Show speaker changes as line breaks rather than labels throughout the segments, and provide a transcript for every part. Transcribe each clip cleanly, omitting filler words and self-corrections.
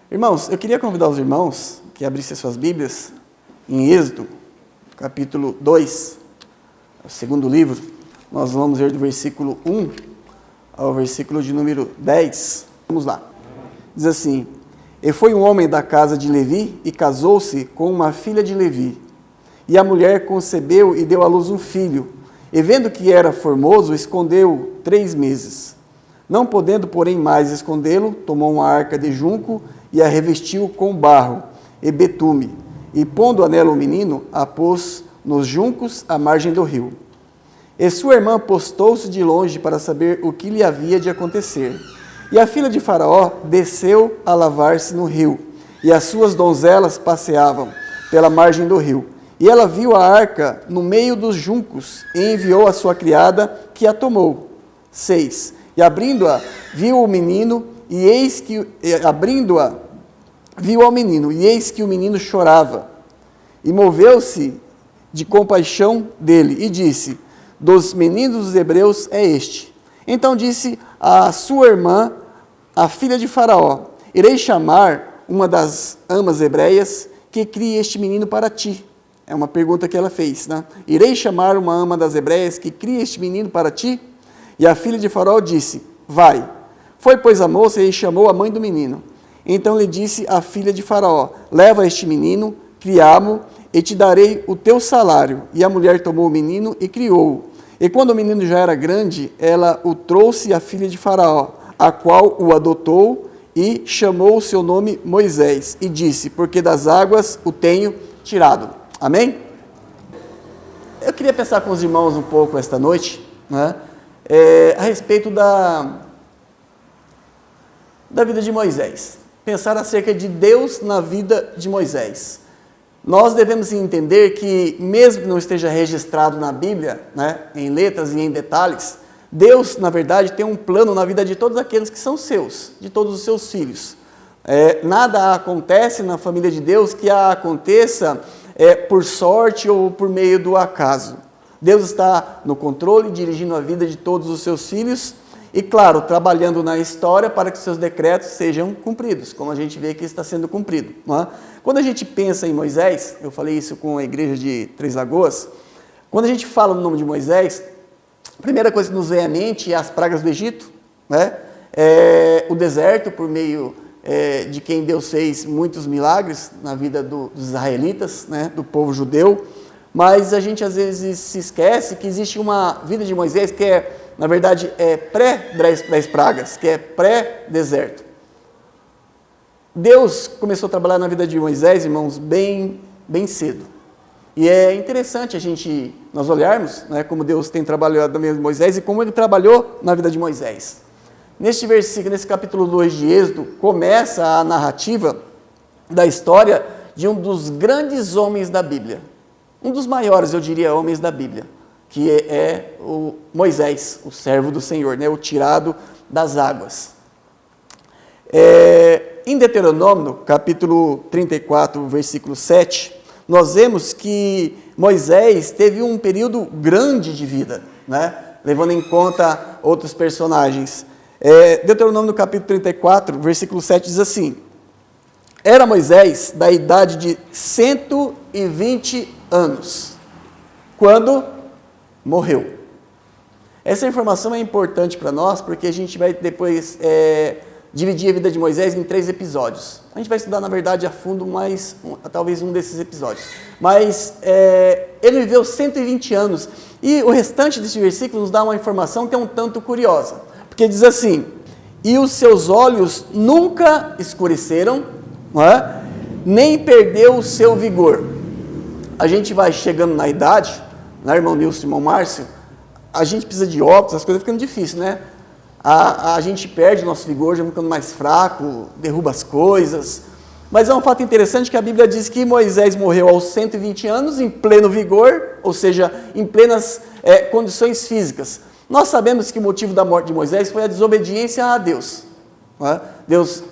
Irmãos, eu queria convidar os irmãos que abrissem suas Bíblias em Êxodo, capítulo 2, o segundo livro. Nós vamos ler do versículo 1 ao versículo de número 10. Vamos lá. Diz assim: E foi um homem da casa de Levi e casou-se com uma filha de Levi. E a mulher concebeu e deu à luz um filho. E vendo que era formoso, escondeu 3 meses. Não podendo, porém, mais escondê-lo, tomou uma arca de junco e a revestiu com barro e betume. E pondo nela o menino, a pôs nos juncos à margem do rio. E sua irmã postou-se de longe para saber o que lhe havia de acontecer. E a filha de Faraó desceu a lavar-se no rio, e as suas donzelas passeavam pela margem do rio. E ela viu a arca no meio dos juncos, e enviou a sua criada, que a tomou. 6. E abrindo-a, viu o menino, e eis que, abrindo-a, viu ao menino, e eis que o menino chorava. E moveu-se de compaixão dele, e disse: Dos meninos dos hebreus é este. Então disse a sua irmã, a filha de Faraó: Irei chamar uma das amas hebreias que crie este menino para ti. É uma pergunta que ela fez, né? Irei chamar uma ama das hebreias que crie este menino para ti? E a filha de Faraó disse: Vai. Foi, pois, a moça e chamou a mãe do menino. Então lhe disse a filha de Faraó: Leva este menino, criá-mo, e te darei o teu salário. E a mulher tomou o menino e criou-o. E quando o menino já era grande, ela o trouxe à filha de Faraó, a qual o adotou e chamou o seu nome Moisés. E disse: Porque das águas o tenho tirado. Amém? Eu queria pensar com os irmãos um pouco esta noite, né, a respeito da vida de Moisés. Pensar acerca de Deus na vida de Moisés. Nós devemos entender que, mesmo que não esteja registrado na Bíblia, né, em letras e em detalhes, Deus, na verdade, tem um plano na vida de todos aqueles que são seus, de todos os seus filhos. Nada acontece na família de Deus que aconteça por sorte ou por meio do acaso. Deus está no controle, dirigindo a vida de todos os seus filhos e, claro, trabalhando na história para que seus decretos sejam cumpridos, como a gente vê que está sendo cumprido. Não é? Quando a gente pensa em Moisés, eu falei isso com a igreja de Três Lagoas, quando a gente fala no nome de Moisés, a primeira coisa que nos vem à mente é as pragas do Egito, né? O deserto, por meio de quem Deus fez muitos milagres na vida dos israelitas, né? Do povo judeu, mas a gente às vezes se esquece que existe uma vida de Moisés que na verdade, pré-10 pragas, que é pré-deserto. Deus começou a trabalhar na vida de Moisés, irmãos, bem cedo. E é interessante nós olharmos, né, como Deus tem trabalhado na vida de Moisés e como ele trabalhou na vida de Moisés. Neste versículo, nesse capítulo 2 de Êxodo, começa a narrativa da história de um dos grandes homens da Bíblia. Um dos maiores, eu diria, homens da Bíblia, que é o Moisés, o servo do Senhor, né, o tirado das águas. Em Deuteronômio, capítulo 34, versículo 7, nós vemos que Moisés teve um período grande de vida, né, levando em conta outros personagens. Deuteronômio, capítulo 34, versículo 7, diz assim: Era Moisés da idade de 120 anos, quando morreu. Essa informação é importante para nós, porque a gente vai depois dividir a vida de Moisés em 3 episódios. A gente vai estudar, na verdade, a fundo talvez um desses episódios. Mas ele viveu 120 anos. E o restante desse versículo nos dá uma informação que é um tanto curiosa. Porque diz assim: E os seus olhos nunca escureceram, não é? Nem perdeu o seu vigor. A gente vai chegando na idade, né, irmão Nilson, irmão Márcio, a gente precisa de óculos, as coisas ficam difíceis, né? A gente perde o nosso vigor, já ficando mais fraco, derruba as coisas. Mas é um fato interessante que a Bíblia diz que Moisés morreu aos 120 anos, em pleno vigor, ou seja, em plenas condições físicas. Nós sabemos que o motivo da morte de Moisés foi a desobediência a Deus. Não é? Deus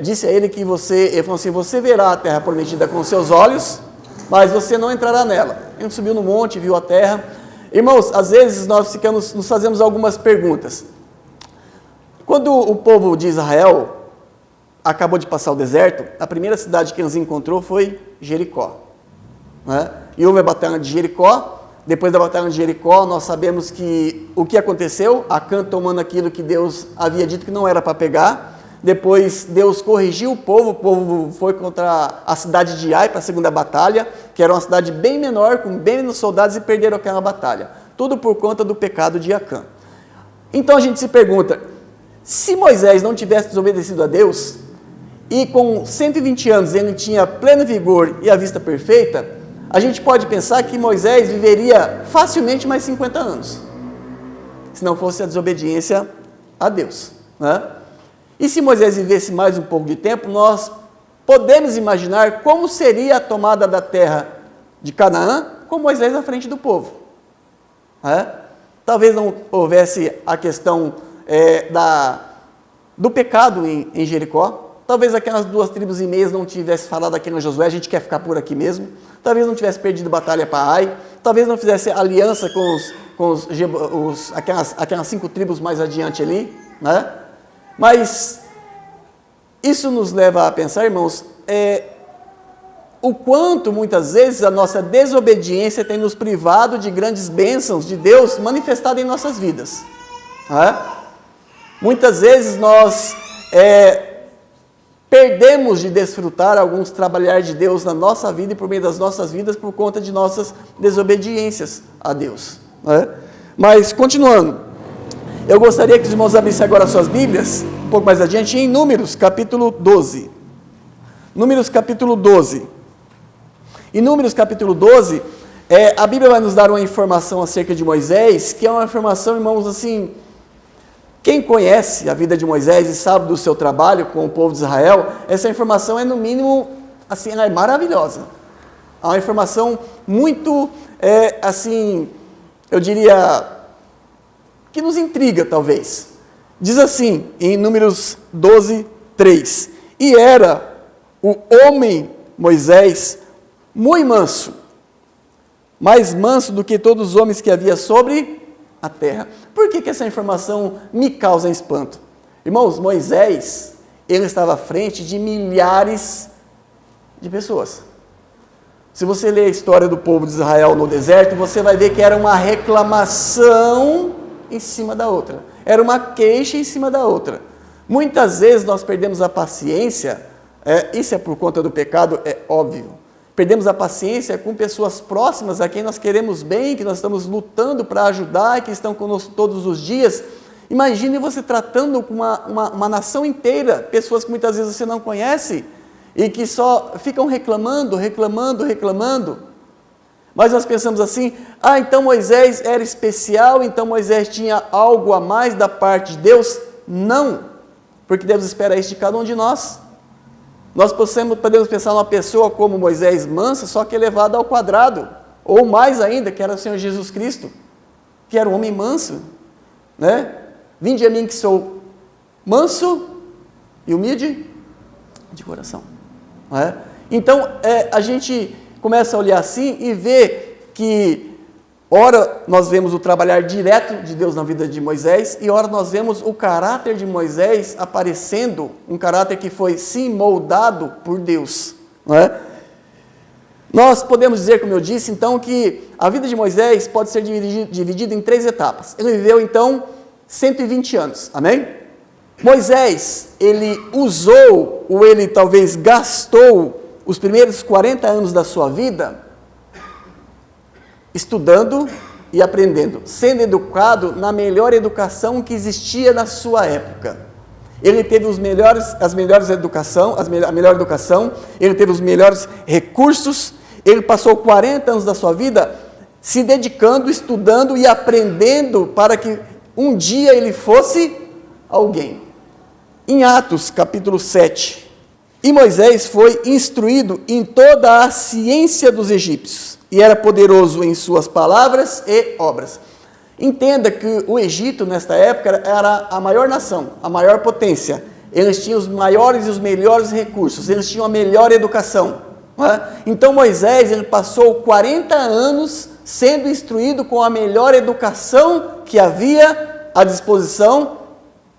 disse a ele que ele falou assim: você verá a terra prometida com seus olhos, mas você não entrará nela. Ele subiu no monte, viu a terra. Irmãos, às vezes nós nos fazemos algumas perguntas. Quando o povo de Israel acabou de passar o deserto, a primeira cidade que nos encontrou foi Jericó. Né? E houve a batalha de Jericó. Depois da batalha de Jericó, nós sabemos que o que aconteceu, Acã tomando aquilo que Deus havia dito que não era para pegar. Depois Deus corrigiu o povo foi contra a cidade de Ai para a segunda batalha, que era uma cidade bem menor, com bem menos soldados, e perderam aquela batalha. Tudo por conta do pecado de Acã. Então a gente se pergunta, se Moisés não tivesse desobedecido a Deus, e com 120 anos ele tinha pleno vigor e a vista perfeita, a gente pode pensar que Moisés viveria facilmente mais 50 anos, se não fosse a desobediência a Deus. Né? E se Moisés vivesse mais um pouco de tempo, nós podemos imaginar como seria a tomada da terra de Canaã com Moisés à frente do povo. Né? Talvez não houvesse a questão do pecado em Jericó. Talvez aquelas 2,5 tribos não tivessem falado aqui no Josué, a gente quer ficar por aqui mesmo. Talvez não tivesse perdido batalha para Ai. Talvez não fizesse aliança com aquelas 5 tribos mais adiante ali. Né? Mas isso nos leva a pensar, irmãos, o quanto muitas vezes a nossa desobediência tem nos privado de grandes bênçãos de Deus manifestadas em nossas vidas. Né? Muitas vezes nós perdemos de desfrutar alguns trabalhar de Deus na nossa vida e por meio das nossas vidas por conta de nossas desobediências a Deus. Né? Mas, continuando, eu gostaria que os irmãos abrissem agora suas Bíblias, um pouco mais adiante, em Números, capítulo 12. Números, capítulo 12. Em Números, capítulo 12, a Bíblia vai nos dar uma informação acerca de Moisés, que é uma informação, irmãos, assim... Quem conhece a vida de Moisés e sabe do seu trabalho com o povo de Israel, essa informação é no mínimo, assim, ela é maravilhosa. É uma informação muito, assim, eu diria, que nos intriga talvez. Diz assim, em Números 12, 3, e era o homem Moisés muito manso, mais manso do que todos os homens que havia sobre a terra. Por que essa informação me causa espanto? Irmãos, Moisés, ele estava à frente de milhares de pessoas. Se você ler a história do povo de Israel no deserto, você vai ver que era uma reclamação em cima da outra. Era uma queixa em cima da outra. Muitas vezes nós perdemos a paciência, isso é por conta do pecado, é óbvio. Perdemos a paciência com pessoas próximas a quem nós queremos bem, que nós estamos lutando para ajudar e que estão conosco todos os dias. Imagine você tratando com uma nação inteira, pessoas que muitas vezes você não conhece e que só ficam reclamando. Mas nós pensamos assim, então Moisés era especial, então Moisés tinha algo a mais da parte de Deus? Não, porque Deus espera isso de cada um de nós. Nós podemos pensar numa pessoa como Moisés mansa, só que elevada ao quadrado, ou mais ainda, que era o Senhor Jesus Cristo, que era um homem manso, né? Vinde a mim que sou manso e humilde de coração. Não é? Então, a gente começa a olhar assim e ver que, ora nós vemos o trabalhar direto de Deus na vida de Moisés, e ora nós vemos o caráter de Moisés aparecendo, um caráter que foi sim moldado por Deus. Não é? Nós podemos dizer, como eu disse, então, que a vida de Moisés pode ser dividida em 3 etapas. Ele viveu, então, 120 anos. Amém? Moisés, ele usou, ou ele talvez gastou, os primeiros 40 anos da sua vida estudando e aprendendo, sendo educado na melhor educação que existia na sua época. Ele teve a melhor educação, ele teve os melhores recursos, ele passou 40 anos da sua vida se dedicando, estudando e aprendendo para que um dia ele fosse alguém. Em Atos, capítulo 7, e Moisés foi instruído em toda a ciência dos egípcios, e era poderoso em suas palavras e obras. Entenda que o Egito, nesta época, era a maior nação, a maior potência. Eles tinham os maiores e os melhores recursos, eles tinham a melhor educação. Não é? Então Moisés, ele passou 40 anos sendo instruído com a melhor educação que havia à disposição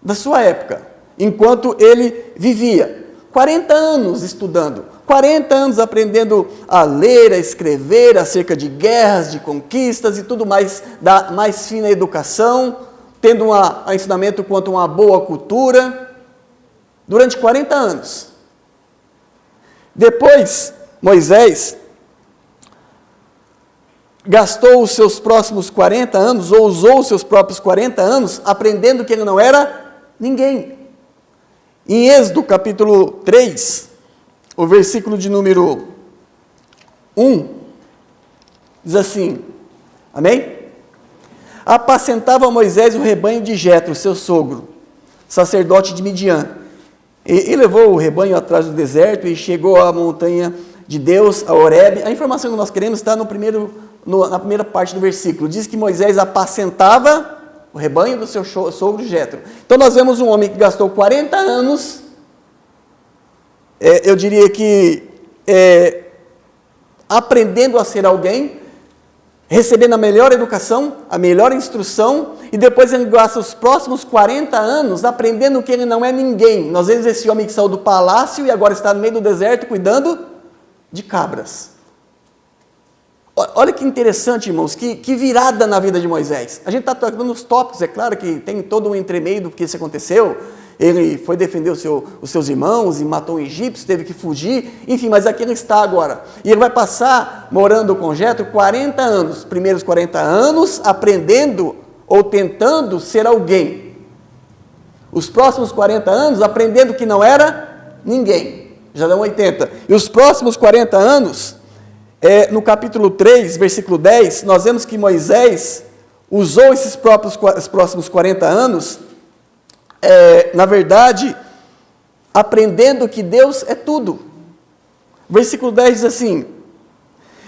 da sua época, enquanto ele vivia. 40 anos estudando, 40 anos aprendendo a ler, a escrever acerca de guerras, de conquistas e tudo mais, da mais fina educação, tendo um ensinamento quanto a uma boa cultura, durante 40 anos. Depois, Moisés gastou os seus próximos 40 anos, ou usou os seus próprios 40 anos, aprendendo que ele não era ninguém. Em Êxodo capítulo 3, o versículo de número 1, diz assim, amém? Apacentava Moisés o rebanho de Jetro, seu sogro, sacerdote de Midian, e levou o rebanho atrás do deserto e chegou à montanha de Deus, a Horebe. A informação que nós queremos está na primeira parte do versículo. Diz que Moisés apacentava o rebanho do seu sogro Jetro. Então nós vemos um homem que gastou 40 anos, eu diria que aprendendo a ser alguém, recebendo a melhor educação, a melhor instrução, e depois ele gasta os próximos 40 anos aprendendo que ele não é ninguém. Nós vemos esse homem que saiu do palácio e agora está no meio do deserto cuidando de cabras. Olha que interessante, irmãos, que virada na vida de Moisés. A gente está tocando nos tópicos, é claro que tem todo um entremeio do que isso aconteceu. Ele foi defender os seus irmãos e matou um egípcio, teve que fugir, enfim, mas aqui ele está agora. E ele vai passar morando com Jetro 40 anos, os primeiros 40 anos aprendendo ou tentando ser alguém. Os próximos 40 anos aprendendo que não era ninguém, já dão 80. E os próximos 40 anos, no capítulo 3, versículo 10, nós vemos que Moisés usou esses próximos 40 anos, na verdade, aprendendo que Deus é tudo. Versículo 10 diz assim,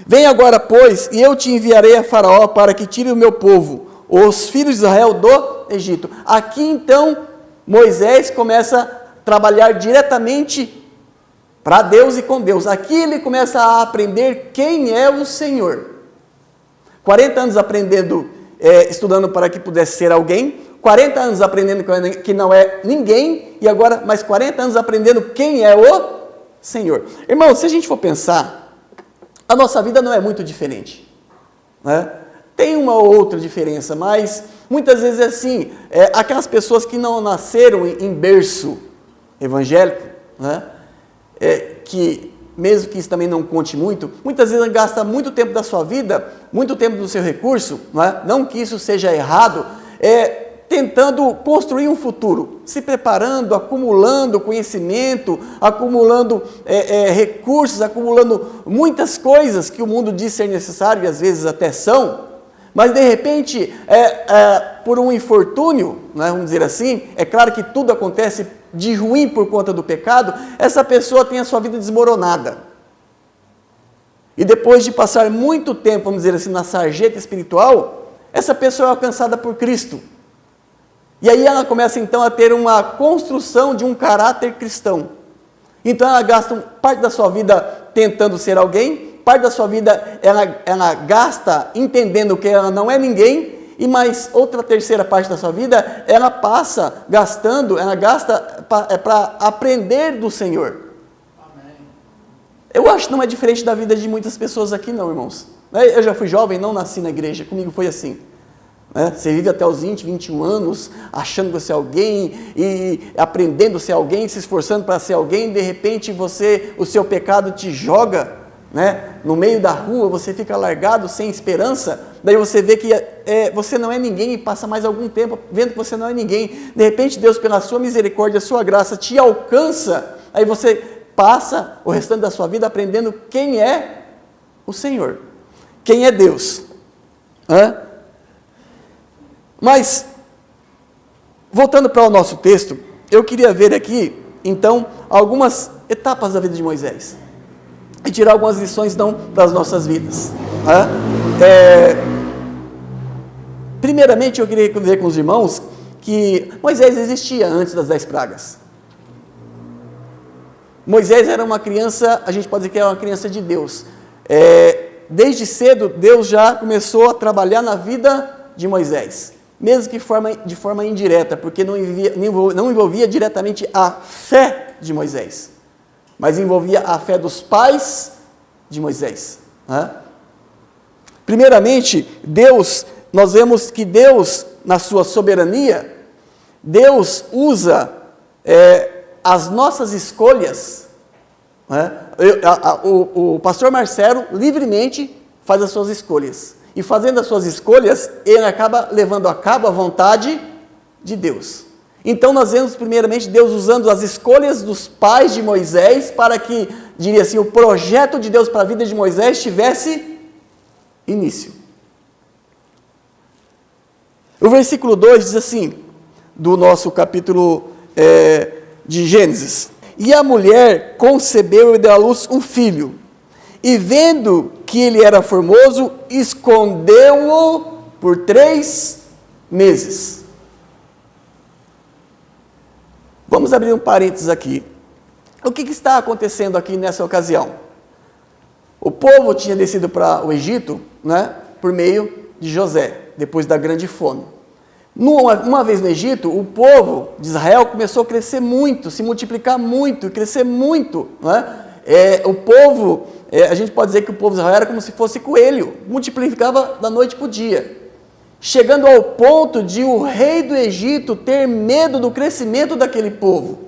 vem agora, pois, e eu te enviarei a Faraó para que tire o meu povo, os filhos de Israel do Egito. Aqui então, Moisés começa a trabalhar diretamente para Deus e com Deus. Aqui ele começa a aprender quem é o Senhor. 40 anos aprendendo, estudando para que pudesse ser alguém, 40 anos aprendendo que não é ninguém, e agora mais 40 anos aprendendo quem é o Senhor. Irmão, se a gente for pensar, a nossa vida não é muito diferente, né? Tem uma ou outra diferença, mas muitas vezes é assim, aquelas pessoas que não nasceram em berço evangélico, né? Que mesmo que isso também não conte muito, muitas vezes gasta muito tempo da sua vida, muito tempo do seu recurso, não que isso seja errado, tentando construir um futuro, se preparando, acumulando conhecimento, acumulando recursos, acumulando muitas coisas que o mundo diz ser necessário e às vezes até são, mas de repente, por um infortúnio, né, vamos dizer assim, é claro que tudo acontece de ruim por conta do pecado, essa pessoa tem a sua vida desmoronada. E depois de passar muito tempo, vamos dizer assim, na sarjeta espiritual, essa pessoa é alcançada por Cristo. E aí ela começa então a ter uma construção de um caráter cristão. Então ela gasta parte da sua vida tentando ser alguém, parte da sua vida ela gasta entendendo que ela não é ninguém, e mais outra terceira parte da sua vida, ela gasta para aprender do Senhor. Amém. Eu acho que não é diferente da vida de muitas pessoas aqui não, irmãos. Eu já fui jovem, não nasci na igreja, comigo foi assim. Você vive até os 20, 21 anos, achando que você é alguém, e aprendendo a ser alguém, se esforçando para ser alguém, de repente o seu pecado te joga, no meio da rua, você fica largado, sem esperança, daí você vê que você não é ninguém e passa mais algum tempo vendo que você não é ninguém. De repente Deus, pela sua misericórdia, sua graça, te alcança, aí você passa o restante da sua vida aprendendo quem é o Senhor, quem é Deus. Mas, voltando para o nosso texto, eu queria ver aqui, então, algumas etapas da vida de Moisés. E tirar algumas lições, então, para as nossas vidas. Primeiramente, eu queria ver com os irmãos que Moisés existia antes das 10 pragas. Moisés era uma criança, a gente pode dizer que era uma criança de Deus. Desde cedo, Deus já começou a trabalhar na vida de Moisés. Mesmo que de forma indireta, porque não envolvia diretamente a fé de Moisés. mas envolvia a fé dos pais de Moisés. Né? Primeiramente, nós vemos que Deus, na sua soberania, Deus usa as nossas escolhas. Né? O pastor Marcelo livremente faz as suas escolhas. E fazendo as suas escolhas, ele acaba levando a cabo a vontade de Deus. Então nós vemos primeiramente Deus usando as escolhas dos pais de Moisés para que, diria assim, o projeto de Deus para a vida de Moisés tivesse início. O versículo 2 diz assim, do nosso capítulo de Gênesis: E a mulher concebeu e deu à luz um filho, e vendo que ele era formoso, escondeu-o por 3 meses. Vamos abrir um parênteses aqui. O que está acontecendo aqui nessa ocasião? O povo tinha descido para o Egito, né, por meio de José, depois da grande fome. Uma vez no Egito, o povo de Israel começou a crescer muito, se multiplicar muito, crescer muito. Né? O povo, a gente pode dizer que o povo de Israel era como se fosse coelho, multiplicava da noite para o dia. Chegando ao ponto de o rei do Egito ter medo do crescimento daquele povo.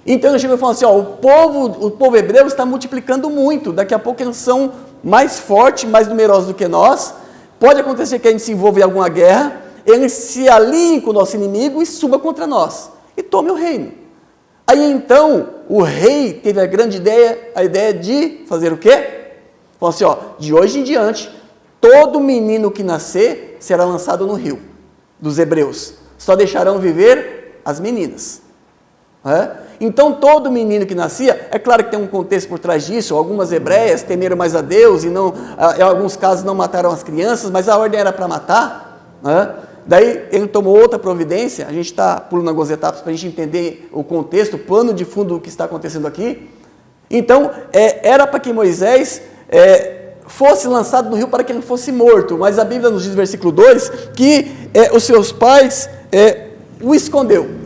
Então ele chegou e falou assim, o povo hebreu está multiplicando muito, daqui a pouco eles são mais fortes, mais numerosos do que nós, pode acontecer que a gente se envolva em alguma guerra, eles se alinhem com o nosso inimigo e suba contra nós, e tome o reino. Aí então, o rei teve a grande ideia, a ideia de fazer o quê? Falou assim, de hoje em diante, todo menino que nascer será lançado no rio dos hebreus, só deixarão viver as meninas. Então todo menino que nascia, é claro que tem um contexto por trás disso, algumas hebreias temeram mais a Deus e não, em alguns casos não mataram as crianças, mas a ordem era para matar. Daí ele tomou outra providência, a gente está pulando algumas etapas para a gente entender o contexto, o pano de fundo do que está acontecendo aqui. Então era para que Moisés fosse lançado no rio para que ele fosse morto, mas a Bíblia nos diz no versículo 2 que os seus pais o escondeu.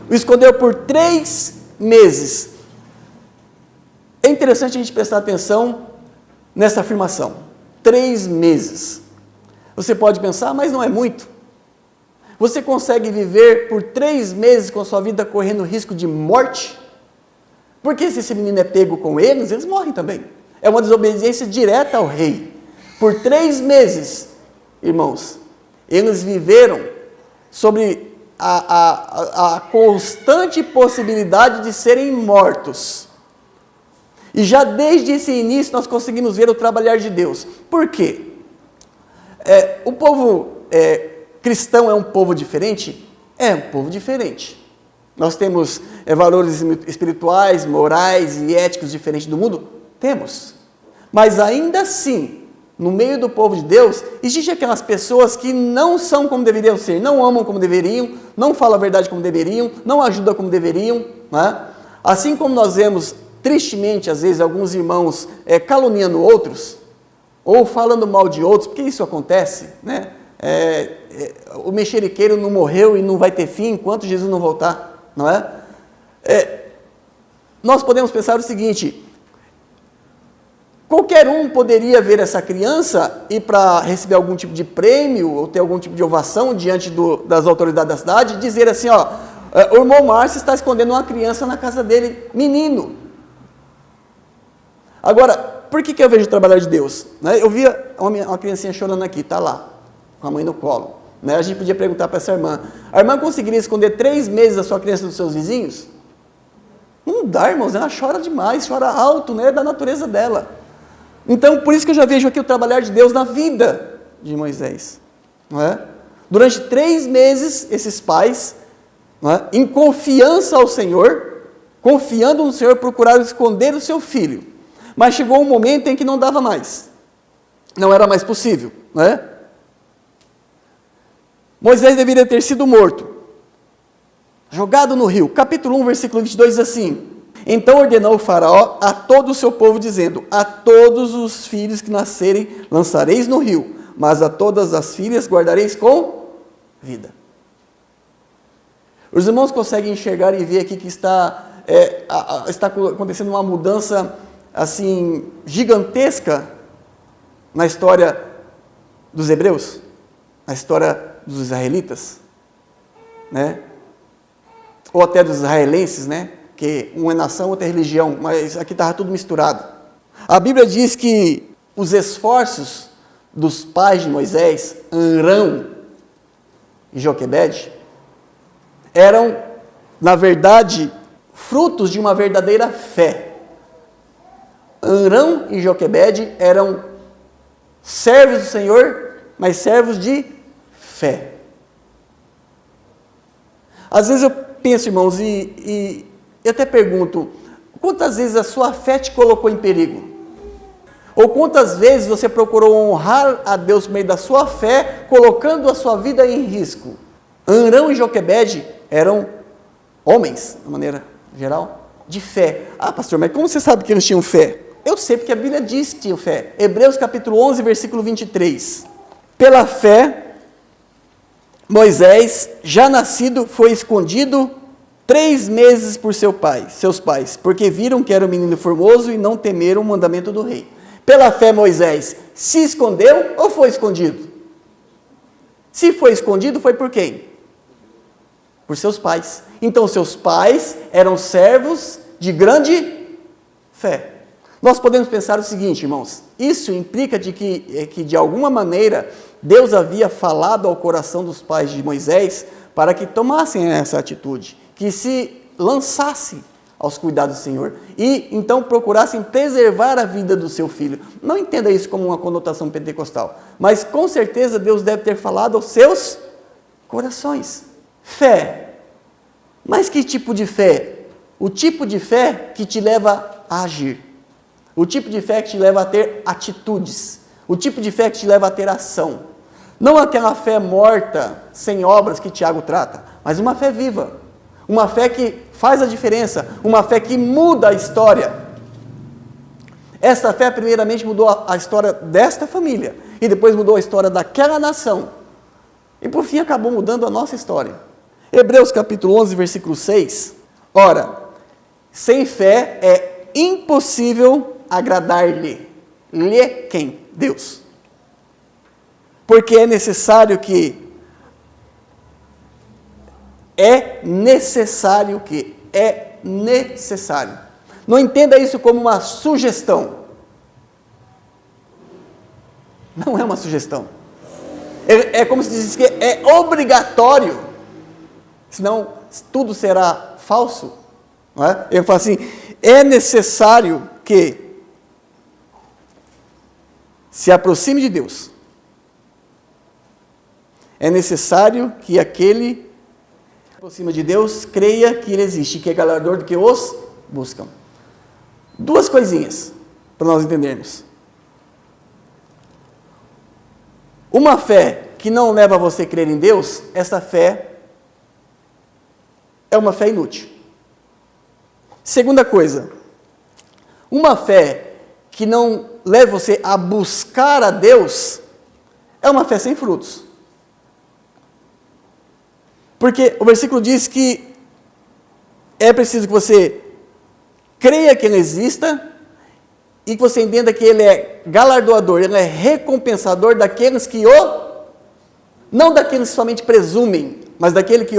O escondeu por 3 meses. É interessante a gente prestar atenção nessa afirmação. 3 meses. Você pode pensar, mas não é muito. Você consegue viver por 3 meses com a sua vida correndo risco de morte? Porque se esse menino é pego com eles morrem também. É uma desobediência direta ao rei. Por 3 meses, irmãos, eles viveram sobre a constante possibilidade de serem mortos. E já desde esse início nós conseguimos ver o trabalhar de Deus. Por quê? O povo cristão é um povo diferente? É um povo diferente. Nós temos valores espirituais, morais e éticos diferentes do mundo? Temos. Mas ainda assim, no meio do povo de Deus, existem aquelas pessoas que não são como deveriam ser, não amam como deveriam, não falam a verdade como deveriam, não ajudam como deveriam. Né? Assim como nós vemos, tristemente, às vezes, alguns irmãos caluniando outros, ou falando mal de outros, porque isso acontece, né? O mexeriqueiro não morreu e não vai ter fim enquanto Jesus não voltar, não é? Nós podemos pensar o seguinte: qualquer um poderia ver essa criança e para receber algum tipo de prêmio ou ter algum tipo de ovação diante das autoridades da cidade e dizer assim, o irmão Márcio está escondendo uma criança na casa dele, menino. Agora, por que eu vejo o trabalhar de Deus? Eu via uma criancinha chorando aqui, está lá, com a mãe no colo. A gente podia perguntar para essa irmã, a irmã conseguiria esconder 3 meses a sua criança dos seus vizinhos? Não dá, irmãos, ela chora demais, chora alto, é da natureza dela. Então, por isso que eu já vejo aqui o trabalhar de Deus na vida de Moisés. Não é? Durante 3 meses, esses pais, não é, em confiança ao Senhor, confiando no Senhor, procuraram esconder o seu filho. Mas chegou um momento em que não dava mais. Não era mais possível. Não é? Moisés deveria ter sido morto, jogado no rio. Capítulo 1, versículo 22 diz assim: Então ordenou o faraó a todo o seu povo, dizendo: A todos os filhos que nascerem lançareis no rio, mas a todas as filhas guardareis com vida. Os irmãos conseguem enxergar e ver aqui que está está acontecendo uma mudança assim gigantesca na história dos hebreus, na história dos israelitas, né? Ou até dos israelenses, né? Que uma é nação, outra é religião, mas aqui estava tudo misturado. A Bíblia diz que os esforços dos pais de Moisés, Amrão e Joquebede, eram, na verdade, frutos de uma verdadeira fé. Amrão e Joquebede eram servos do Senhor, mas servos de fé. Às vezes eu penso, irmãos, e eu até pergunto, quantas vezes a sua fé te colocou em perigo? Ou quantas vezes você procurou honrar a Deus por meio da sua fé, colocando a sua vida em risco? Amrão e Joquebede eram homens, de maneira geral, de fé. Ah, pastor, mas como você sabe que eles tinham fé? Eu sei porque a Bíblia diz que tinham fé. Hebreus capítulo 11, versículo 23. Pela fé, Moisés, já nascido, foi escondido 3 meses por seus pais, porque viram que era um menino formoso e não temeram o mandamento do rei. Pela fé, Moisés se escondeu ou foi escondido? Se foi escondido, foi por quem? Por seus pais. Então, seus pais eram servos de grande fé. Nós podemos pensar o seguinte, irmãos, isso implica que de alguma maneira, Deus havia falado ao coração dos pais de Moisés para que tomassem essa atitude, que se lançassem aos cuidados do Senhor e então procurassem preservar a vida do seu filho. Não entenda isso como uma conotação pentecostal, mas com certeza Deus deve ter falado aos seus corações. Fé. Mas que tipo de fé? O tipo de fé que te leva a agir. O tipo de fé que te leva a ter atitudes. O tipo de fé que te leva a ter ação. Não aquela fé morta, sem obras que Tiago trata, mas uma fé viva. Uma fé que faz a diferença. Uma fé que muda a história. Essa fé primeiramente mudou a história desta família. E depois mudou a história daquela nação. E por fim acabou mudando a nossa história. Hebreus capítulo 11, versículo 6. Ora, sem fé é impossível agradar-lhe. Lhe quem? Deus. Porque é necessário que Não entenda isso como uma sugestão. Não é uma sugestão. É como se diz que é obrigatório. Senão tudo será falso. Não é? Eu falo assim, é necessário que se aproxime de Deus. É necessário que aquele que se aproxima de Deus creia que Ele existe, que é galardador do que os buscam. 2 coisinhas para nós entendermos. Uma fé que não leva você a crer em Deus, essa fé é uma fé inútil. Segunda coisa, uma fé que não leva você a buscar a Deus, é uma fé sem frutos. Porque o versículo diz que é preciso que você creia que Ele exista e que você entenda que Ele é galardoador, Ele é recompensador daqueles que não daqueles que somente presumem, mas daquele que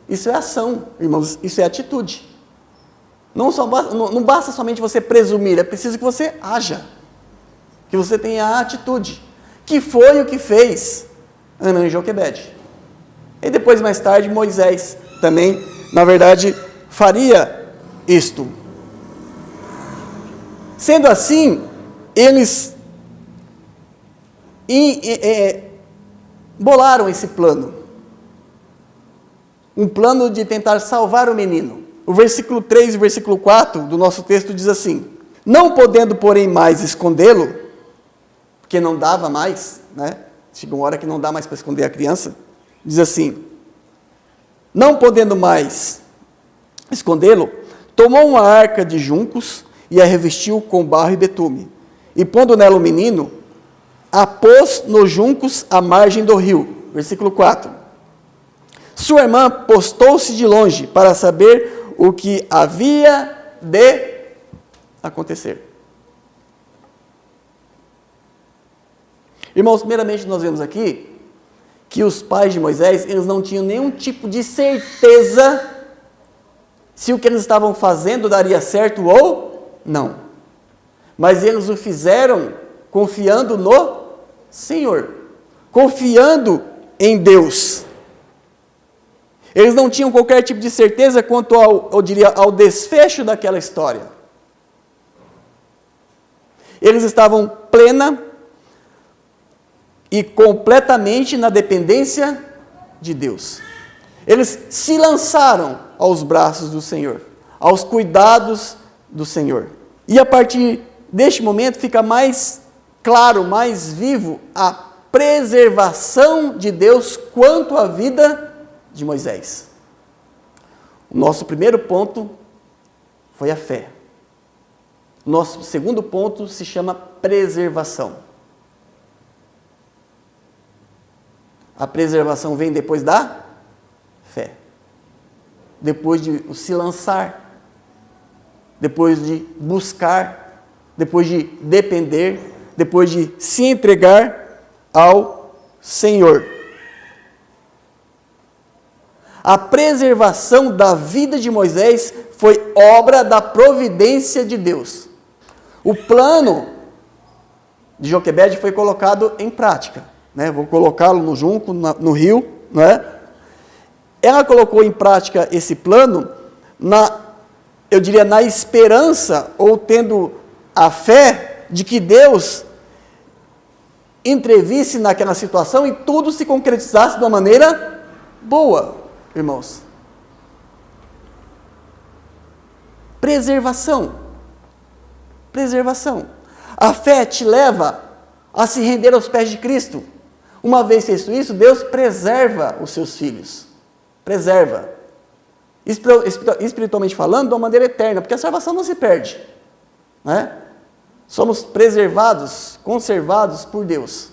isso é ação, irmãos, isso é atitude. Não basta somente você presumir, é preciso que você haja, que você tenha a atitude, que foi o que fez Amrão e Joquebede. E depois, mais tarde, Moisés também, na verdade, faria isto. Sendo assim, eles bolaram esse plano. Um plano de tentar salvar o menino. O versículo 3 e o versículo 4 do nosso texto diz assim: não podendo, porém, mais escondê-lo, porque não dava mais, né? Chega uma hora que não dá mais para esconder a criança. Diz assim: não podendo mais escondê-lo, tomou uma arca de juncos e a revestiu com barro e betume. E pondo nela o menino, a pôs nos juncos à margem do rio. Versículo 4. Sua irmã postou-se de longe para saber o que havia de acontecer. Irmãos, primeiramente nós vemos aqui que os pais de Moisés, eles não tinham nenhum tipo de certeza se o que eles estavam fazendo daria certo ou não. Mas eles o fizeram confiando no Senhor, confiando em Deus. Eles não tinham qualquer tipo de certeza quanto ao desfecho daquela história. Eles estavam plena e completamente na dependência de Deus. Eles se lançaram aos braços do Senhor, aos cuidados do Senhor. E a partir deste momento fica mais claro, mais vivo a preservação de Deus quanto à vida de Moisés. O nosso primeiro ponto foi a fé. Nosso segundo ponto se chama preservação. A preservação vem depois da fé. Depois de se lançar, depois de buscar, depois de depender, depois de se entregar ao Senhor. A preservação da vida de Moisés foi obra da providência de Deus. O plano de Joquebede foi colocado em prática. Vou colocá-lo no junco, no rio. Ela colocou em prática esse plano, eu diria, na esperança, ou tendo a fé de que Deus entrevisse naquela situação e tudo se concretizasse de uma maneira boa, irmãos. Preservação. A fé te leva a se render aos pés de Cristo. Uma vez feito isso, Deus preserva os seus filhos. Preserva. Espiritualmente falando, de uma maneira eterna, porque a salvação não se perde. Somos preservados, conservados por Deus.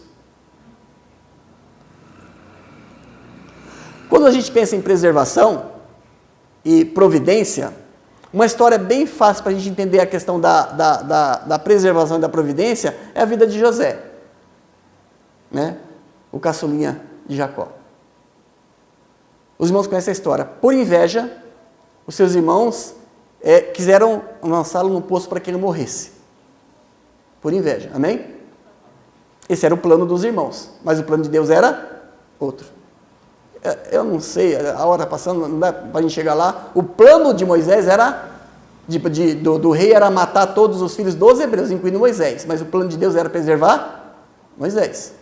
Quando a gente pensa em preservação e providência, uma história bem fácil para a gente entender a questão da preservação e da providência é a vida de José, o caçulinha de Jacó. Os irmãos conhecem a história. Por inveja, os seus irmãos quiseram lançá-lo no poço para que ele morresse. Por inveja, amém? Esse era o plano dos irmãos, mas o plano de Deus era outro. Eu não sei, a hora passando, não dá para a gente chegar lá. O plano de Moisés era, do rei era matar todos os filhos dos hebreus, incluindo Moisés, mas o plano de Deus era preservar Moisés.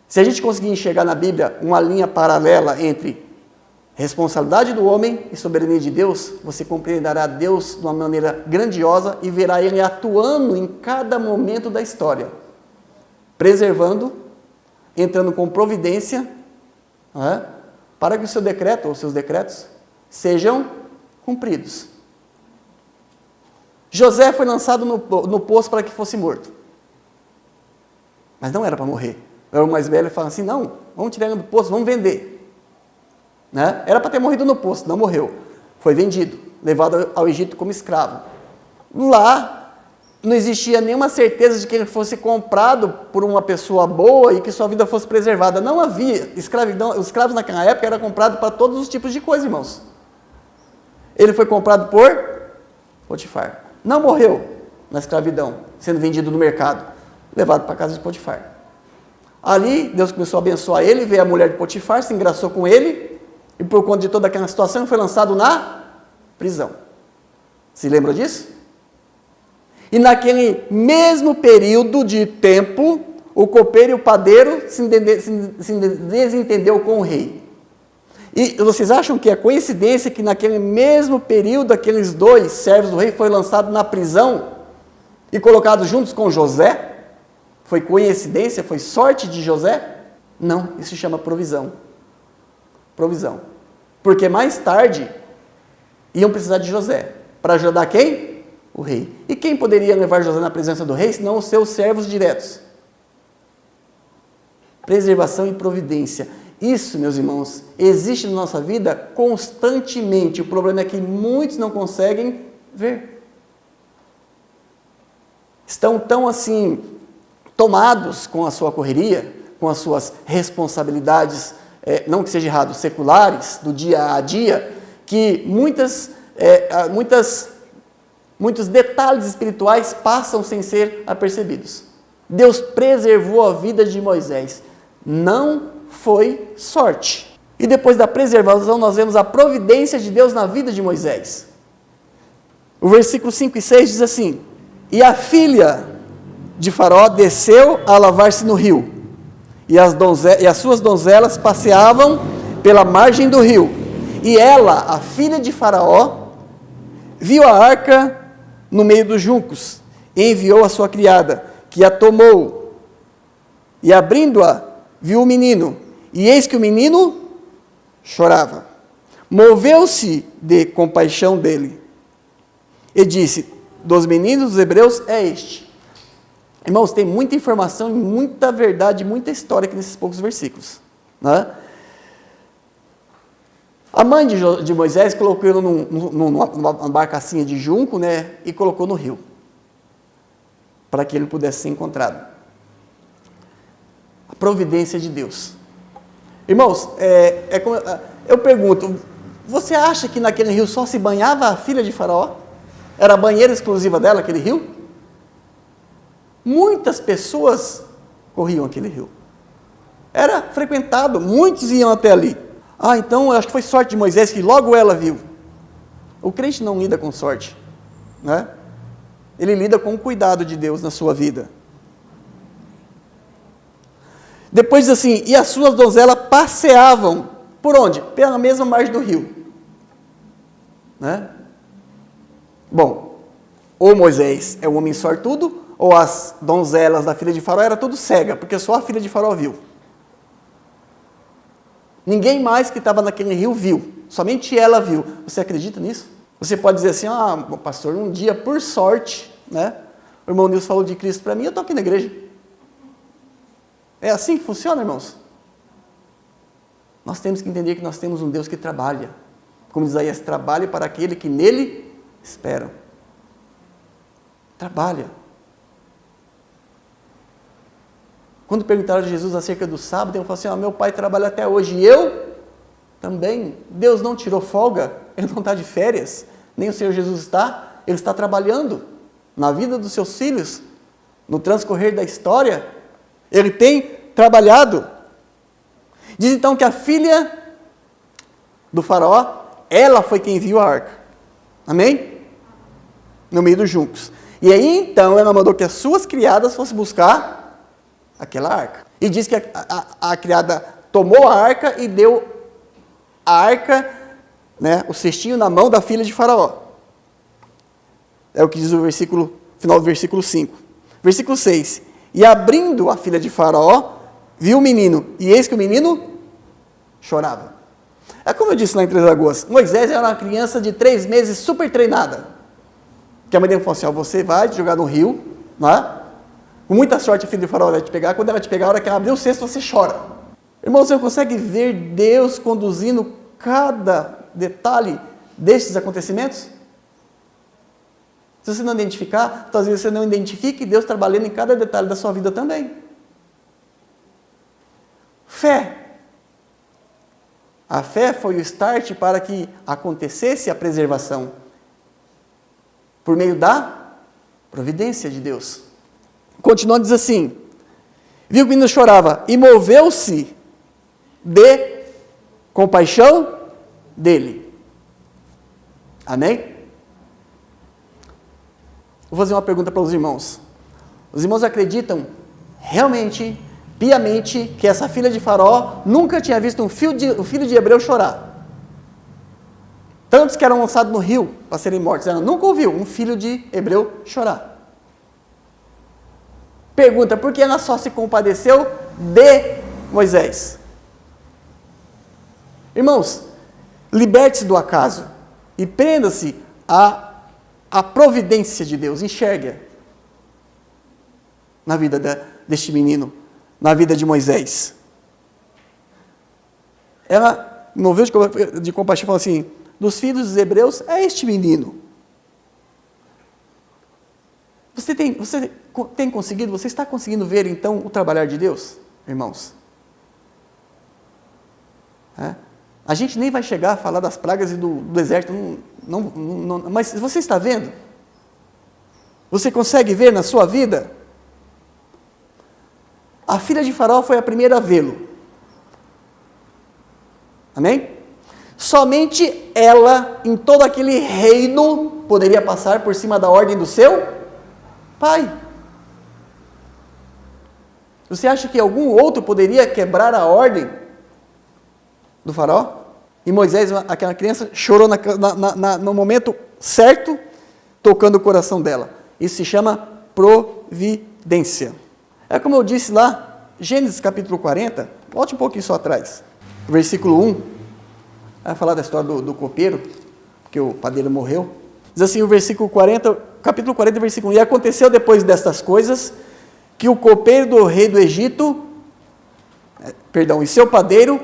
Se a gente conseguir enxergar na Bíblia uma linha paralela entre responsabilidade do homem e soberania de Deus, você compreenderá Deus de uma maneira grandiosa e verá Ele atuando em cada momento da história, preservando, entrando com providência, para que o seu decreto ou seus decretos sejam cumpridos. José foi lançado no poço para que fosse morto, mas não era para morrer. Era o mais velho e falava assim, não, vamos tirar ele do poço, vamos vender. Era para ter morrido no poço, não morreu. Foi vendido, levado ao Egito como escravo. Lá, não existia nenhuma certeza de que ele fosse comprado por uma pessoa boa e que sua vida fosse preservada. Não havia escravidão. Os escravos naquela época eram comprados para todos os tipos de coisa, irmãos. Ele foi comprado por Potifar. Não morreu na escravidão, sendo vendido no mercado, levado para a casa de Potifar. Ali, Deus começou a abençoar ele, veio a mulher de Potifar, se engraçou com ele, e por conta de toda aquela situação, foi lançado na prisão. Se lembra disso? E naquele mesmo período de tempo, o copeiro e o padeiro se desentendeu com o rei. E vocês acham que é coincidência que naquele mesmo período, aqueles dois servos do rei foram lançados na prisão e colocados juntos com José? Foi coincidência? Foi sorte de José? Não, isso se chama provisão. Provisão. Porque mais tarde iam precisar de José. Para ajudar quem? O rei. E quem poderia levar José na presença do rei, senão os seus servos diretos? Preservação e providência. Isso, meus irmãos, existe na nossa vida constantemente. O problema é que muitos não conseguem ver. Estão tão assim, tomados com a sua correria, com as suas responsabilidades, não que seja errado, seculares, do dia a dia, que muitos detalhes espirituais passam sem ser apercebidos. Deus preservou a vida de Moisés. Não foi sorte. E depois da preservação, nós vemos a providência de Deus na vida de Moisés. O versículo 5 e 6 diz assim: e a filha de Faraó desceu a lavar-se no rio, e as suas donzelas passeavam pela margem do rio. E ela, a filha de Faraó, viu a arca no meio dos juncos, e enviou a sua criada, que a tomou, e abrindo-a, viu o menino, e eis que o menino chorava. Moveu-se de compaixão dele, e disse: dos meninos dos hebreus é este. Irmãos, tem muita informação, muita verdade, muita história aqui nesses poucos versículos, né? A mãe de Moisés colocou ele numa barcacinha de junco, né, e colocou no rio, para que ele pudesse ser encontrado. A providência de Deus. Irmãos, eu pergunto, você acha que naquele rio só se banhava a filha de Faraó? Era a banheira exclusiva dela, aquele rio? Muitas pessoas corriam aquele rio. Era frequentado, muitos iam até ali. Então eu acho que foi sorte de Moisés que logo ela viu. O crente não lida com sorte, né? Ele lida com o cuidado de Deus na sua vida. Depois diz assim: e as suas donzelas passeavam, por onde? Pela mesma margem do rio, né? Bom, ou Moisés é um homem sortudo, ou as donzelas da filha de Faraó era tudo cega, porque só a filha de Faraó viu. Ninguém mais que estava naquele rio viu, somente ela viu. Você acredita nisso? Você pode dizer assim: pastor, um dia, por sorte, né, o irmão Nilson falou de Cristo para mim, eu estou aqui na igreja. É assim que funciona, irmãos? Nós temos que entender que nós temos um Deus que trabalha. Como diz Isaías, trabalhe para aquele que nele espera. Trabalha. Quando perguntaram a Jesus acerca do sábado, ele falou assim: meu pai trabalha até hoje, e eu também. Deus não tirou folga, ele não está de férias, nem o Senhor Jesus está, ele está trabalhando na vida dos seus filhos, no transcorrer da história, ele tem trabalhado. Diz então que a filha do Faraó, ela foi quem viu a arca, amém? No meio dos juncos. E aí então ela mandou que as suas criadas fossem buscar aquela arca. E diz que a criada tomou a arca e deu a arca, né, o cestinho na mão da filha de Faraó. É o que diz o final do versículo 5. Versículo 6. E abrindo a filha de Faraó, viu o menino, e eis que o menino chorava. É como eu disse lá em Três Lagoas, Moisés era uma criança de 3 meses super treinada. Que a mãe dele falou assim: você vai te jogar no rio, né? Com muita sorte a filha de Faraó vai te pegar, quando ela te pegar, a hora que ela abrir o cesto, você chora. Irmão, você consegue ver Deus conduzindo cada detalhe destes acontecimentos? Se você não identificar, talvez você não identifique Deus trabalhando em cada detalhe da sua vida também. Fé. A fé foi o start para que acontecesse a preservação, por meio da providência de Deus. Continuando, diz assim: viu que o menino chorava, e moveu-se de compaixão dele. Amém? Vou fazer uma pergunta para os irmãos. Os irmãos acreditam realmente, piamente, que essa filha de Faraó nunca tinha visto um filho de hebreu chorar? Tantos que eram lançados no rio para serem mortos, ela nunca ouviu um filho de hebreu chorar. Pergunta: por que ela só se compadeceu de Moisés? Irmãos, liberte-se do acaso e prenda-se à providência de Deus. Enxerga na vida deste menino, na vida de Moisés. ela, no vídeo de compaixão, fala assim, dos filhos dos hebreus é este menino. Você tem conseguido, você está conseguindo ver então o trabalhar de Deus, irmãos? A gente nem vai chegar a falar das pragas e do deserto, mas você está vendo? Você consegue ver na sua vida? A filha de Faraó foi a primeira a vê-lo. Amém? Somente ela, em todo aquele reino, poderia passar por cima da ordem do seu pai. Você acha que algum outro poderia quebrar a ordem do Faraó? E Moisés, aquela criança, chorou no momento certo, tocando o coração dela. Isso se chama providência. É como eu disse lá, Gênesis capítulo 40, volte um pouquinho só atrás, versículo 1, vai falar da história do copeiro, porque o padeiro morreu. Diz assim o versículo 40, capítulo 40, versículo 1, e aconteceu depois destas coisas, que o copeiro do rei do Egito, e seu padeiro,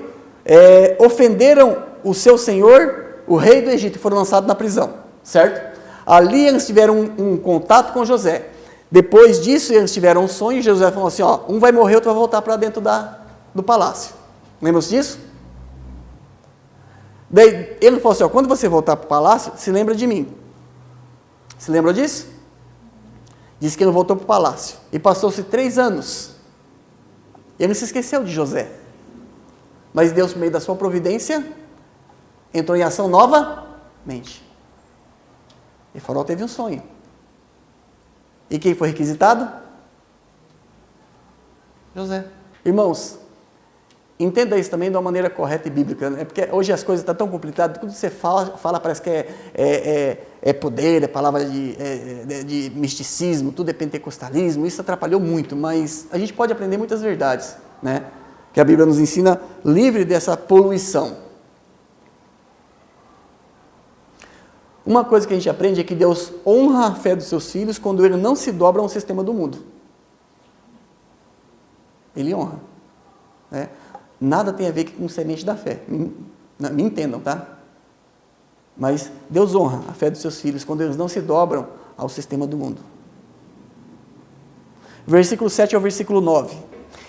ofenderam o seu senhor, o rei do Egito, e foram lançados na prisão, certo? Ali eles tiveram um contato com José. Depois disso, eles tiveram um sonho, e José falou assim, um vai morrer, outro vai voltar para dentro do palácio. Lembra-se disso? Daí ele falou assim, quando você voltar para o palácio, se lembra de mim. Se lembra disso? Disse que ele voltou para o palácio. E passou-se 3 anos. Ele não se esqueceu de José. Mas Deus, por meio da sua providência, entrou em ação novamente. E Faraó teve um sonho. E quem foi requisitado? José. Irmãos, entenda isso também de uma maneira correta e bíblica, né? Porque hoje as coisas estão tão complicadas, tudo que você fala parece que é poder, é palavra de misticismo, tudo é pentecostalismo, isso atrapalhou muito, mas a gente pode aprender muitas verdades, né? Que a Bíblia nos ensina livre dessa poluição. Uma coisa que a gente aprende é que Deus honra a fé dos seus filhos quando ele não se dobra a um sistema do mundo. Ele honra. Né? Nada tem a ver com semente da fé. Me entendam, tá? Mas Deus honra a fé dos seus filhos quando eles não se dobram ao sistema do mundo. Versículo 7 ao versículo 9.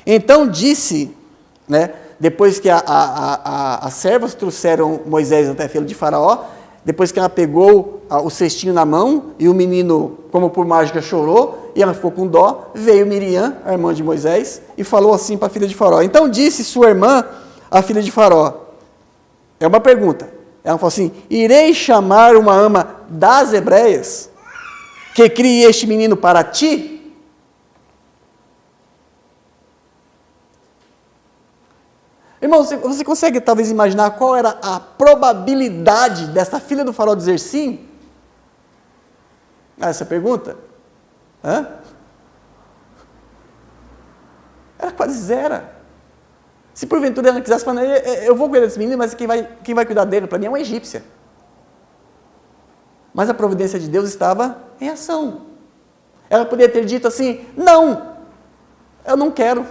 Então disse, né, depois que as servas trouxeram Moisés até a filha de Faraó, depois que ela pegou o cestinho na mão, e o menino, como por mágica, chorou, e ela ficou com dó, veio Miriam, a irmã de Moisés, e falou assim para a filha de Faraó. Então disse sua irmã, a filha de Faraó, é uma pergunta, ela falou assim, irei chamar uma ama das hebreias, que crie este menino para ti? Irmão, você consegue talvez imaginar qual era a probabilidade dessa filha do Faraó dizer sim? Essa pergunta? Era quase zero. Se porventura ela quisesse falar, eu vou cuidar desse menino, mas quem vai cuidar dele para mim é uma egípcia. Mas a providência de Deus estava em ação. Ela poderia ter dito assim, não, eu não quero.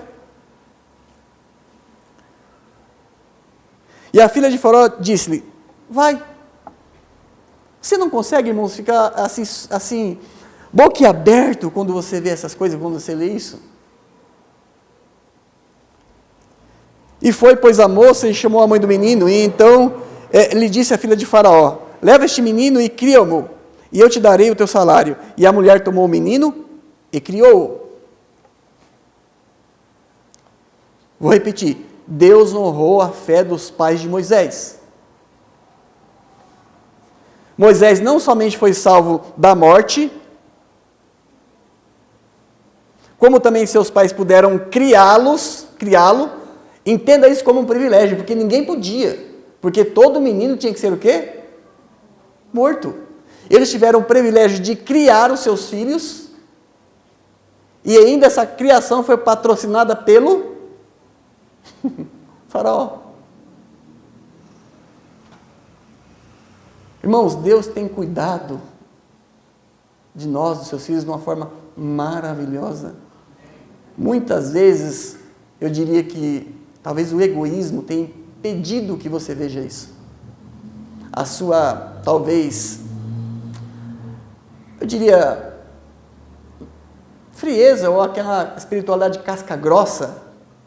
E a filha de Faraó disse-lhe, vai. Você não consegue, irmãos, ficar assim, boquiaberto quando você vê essas coisas, quando você lê isso? E foi, pois, a moça e chamou a mãe do menino, e então lhe disse a filha de Faraó, leva este menino e cria-o, e eu te darei o teu salário. E a mulher tomou o menino e criou-o. Vou repetir. Deus honrou a fé dos pais de Moisés. Moisés não somente foi salvo da morte, como também seus pais puderam criá-lo, entenda isso como um privilégio, porque ninguém podia, porque todo menino tinha que ser o quê? Morto. Eles tiveram o privilégio de criar os seus filhos, e ainda essa criação foi patrocinada pelo Faraó. Irmãos, Deus tem cuidado de nós, dos seus filhos, de uma forma maravilhosa. Muitas vezes, eu diria que talvez o egoísmo tem impedido que você veja isso? A sua, talvez, eu diria, frieza ou aquela espiritualidade casca grossa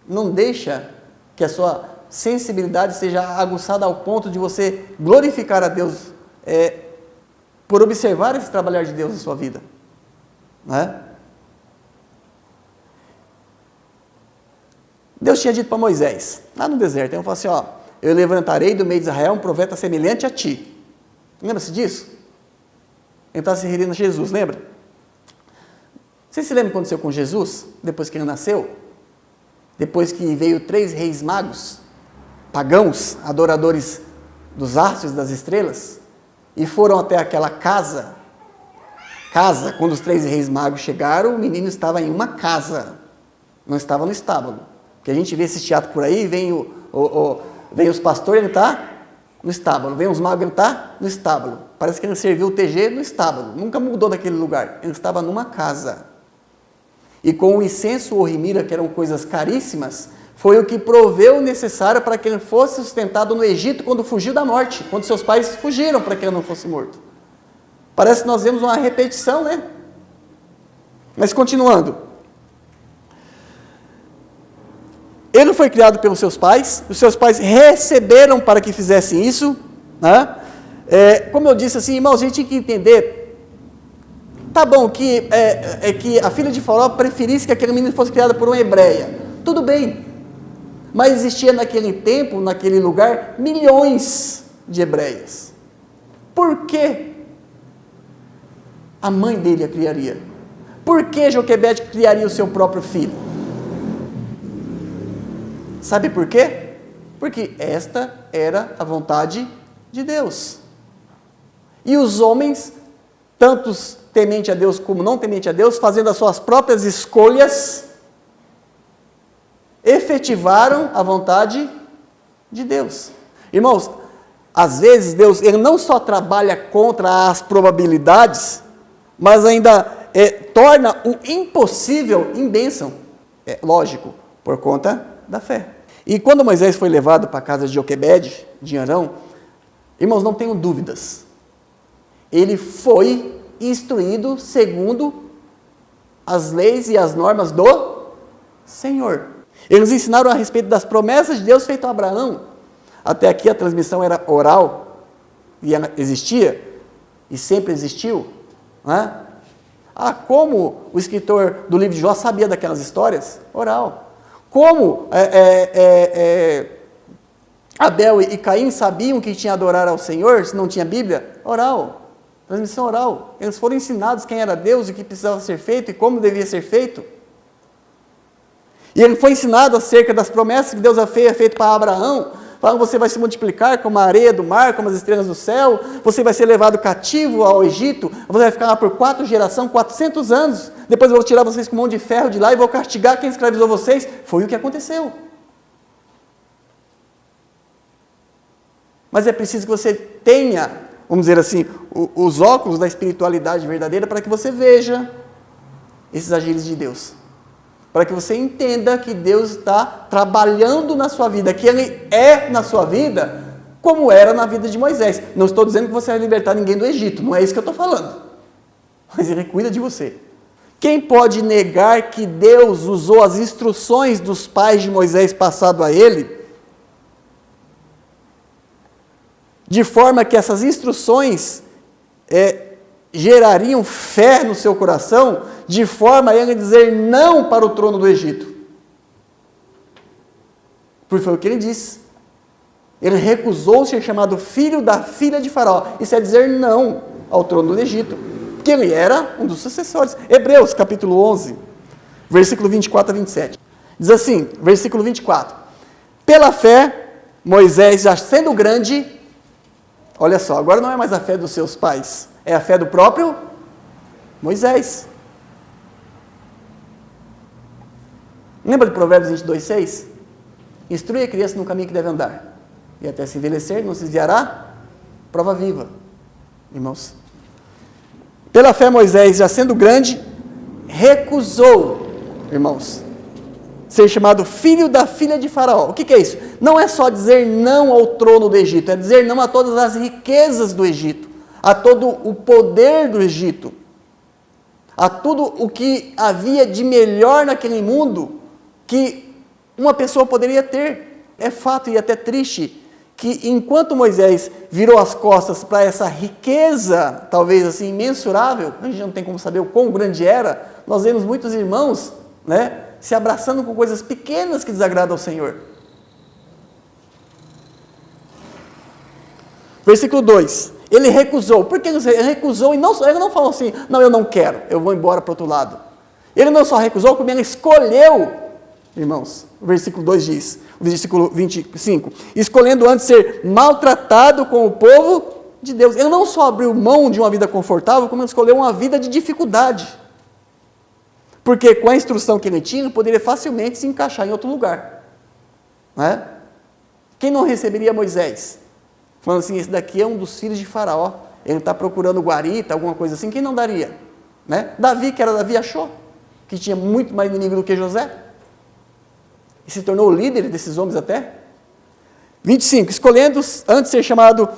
não deixa que a sua sensibilidade seja aguçada ao ponto de você glorificar a Deus por observar esse trabalhar de Deus na sua vida, não é? Deus tinha dito para Moisés, lá no deserto, ele falou assim, eu levantarei do meio de Israel um profeta semelhante a ti. Lembra-se disso? Ele estava se referindo a Jesus, lembra? Você se lembra o que aconteceu com Jesus, depois que ele nasceu? Depois que veio 3 reis magos, pagãos, adoradores dos astros e das estrelas, e foram até aquela casa, quando os 3 reis magos chegaram, o menino estava em uma casa, não estava no estábulo. Porque a gente vê esse teatro por aí, vem os pastores, ele está no estábulo, vem os magos, ele está no estábulo. Parece que ele serviu o TG no estábulo, nunca mudou daquele lugar, ele estava numa casa. E com o incenso ou rimira, que eram coisas caríssimas, foi o que proveu o necessário para que ele fosse sustentado no Egito quando fugiu da morte, quando seus pais fugiram para que ele não fosse morto. Parece que nós vemos uma repetição, né? Mas continuando. Ele foi criado pelos seus pais, os seus pais receberam para que fizessem isso, né? Como eu disse assim, irmãos, a gente tem que entender, tá bom, que a filha de Faraó preferisse que aquele menino fosse criado por uma hebreia, tudo bem, mas existia naquele tempo, naquele lugar, milhões de hebreias. Por que a mãe dele a criaria? Por que Joquebede criaria o seu próprio filho? Sabe por quê? Porque esta era a vontade de Deus. E os homens, tantos temente a Deus como não temente a Deus, fazendo as suas próprias escolhas, efetivaram a vontade de Deus. Irmãos, às vezes Deus ele não só trabalha contra as probabilidades, mas ainda torna o impossível em bênção. Lógico, por conta da fé. E quando Moisés foi levado para a casa de Joquebede, de Arão, irmãos, não tenham dúvidas, ele foi instruído segundo as leis e as normas do Senhor. Eles ensinaram a respeito das promessas de Deus feitas a Abraão. Até aqui a transmissão era oral, e ela existia, e sempre existiu, né? Como o escritor do livro de Jó sabia daquelas histórias? Oral. Como Abel e Caim sabiam que tinha adorar ao Senhor, se não tinha Bíblia? Oral, transmissão oral. Eles foram ensinados quem era Deus, o que precisava ser feito e como devia ser feito. E ele foi ensinado acerca das promessas que Deus havia feito para Abraão. Falando, você vai se multiplicar como a areia do mar, como as estrelas do céu, você vai ser levado cativo ao Egito, você vai ficar lá por 4 gerações, 400 anos, depois eu vou tirar vocês com mão de ferro de lá e vou castigar quem escravizou vocês. Foi o que aconteceu. Mas é preciso que você tenha, vamos dizer assim, os óculos da espiritualidade verdadeira para que você veja esses agires de Deus. Para que você entenda que Deus está trabalhando na sua vida, que Ele é na sua vida, como era na vida de Moisés. Não estou dizendo que você vai libertar ninguém do Egito, não é isso que eu estou falando. Mas Ele cuida de você. Quem pode negar que Deus usou as instruções dos pais de Moisés passado a ele, de forma que essas instruções gerariam fé no seu coração, de forma a ele dizer não para o trono do Egito. Porque foi o que ele disse. Ele recusou ser chamado filho da filha de Faraó. Isso é dizer não ao trono do Egito. Porque ele era um dos sucessores. Hebreus, capítulo 11, versículo 24 a 27. Diz assim, versículo 24. Pela fé, Moisés, já sendo grande, olha só, agora não é mais a fé dos seus pais, é a fé do próprio Moisés. Lembra de Provérbios 22:6? Instrui a criança no caminho que deve andar, e até se envelhecer não se desviará. Prova viva, irmãos. Pela fé, Moisés, já sendo grande, recusou, irmãos, ser chamado filho da filha de Faraó. O que é isso? Não é só dizer não ao trono do Egito, é dizer não a todas as riquezas do Egito, a todo o poder do Egito, a tudo o que havia de melhor naquele mundo que uma pessoa poderia ter. É fato e até triste que enquanto Moisés virou as costas para essa riqueza, talvez assim, imensurável, a gente não tem como saber o quão grande era, nós vemos muitos irmãos, né, se abraçando com coisas pequenas que desagradam ao Senhor. Versículo 2. Ele recusou. Por que ele recusou? E ele não falou assim, não, eu não quero, eu vou embora para o outro lado. Ele não só recusou, como ele escolheu, irmãos. O versículo 2 diz, o versículo 25, escolhendo antes ser maltratado com o povo de Deus. Ele não só abriu mão de uma vida confortável, como ele escolheu uma vida de dificuldade. Porque com a instrução que ele tinha, ele poderia facilmente se encaixar em outro lugar. Não é? Quem não receberia Moisés? Falando assim, esse daqui é um dos filhos de Faraó, ele está procurando guarita, alguma coisa assim, quem não daria? Né? Davi, que era Davi, achou que tinha muito mais inimigo do que José. E se tornou o líder desses homens até. 25, escolhendo antes ser chamado,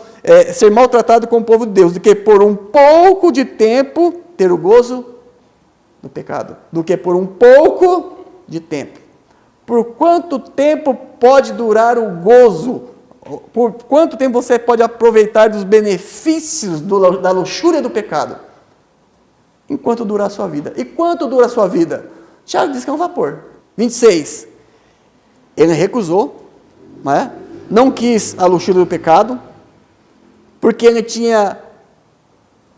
ser maltratado com o povo de Deus, do que por um pouco de tempo ter o gozo do pecado, do que por um pouco de tempo. Por quanto tempo pode durar o gozo? Por quanto tempo você pode aproveitar dos benefícios da luxúria do pecado? Enquanto durar a sua vida. E quanto dura a sua vida? Tiago diz que é um vapor. 26. Ele recusou, não quis a luxúria do pecado, porque ele tinha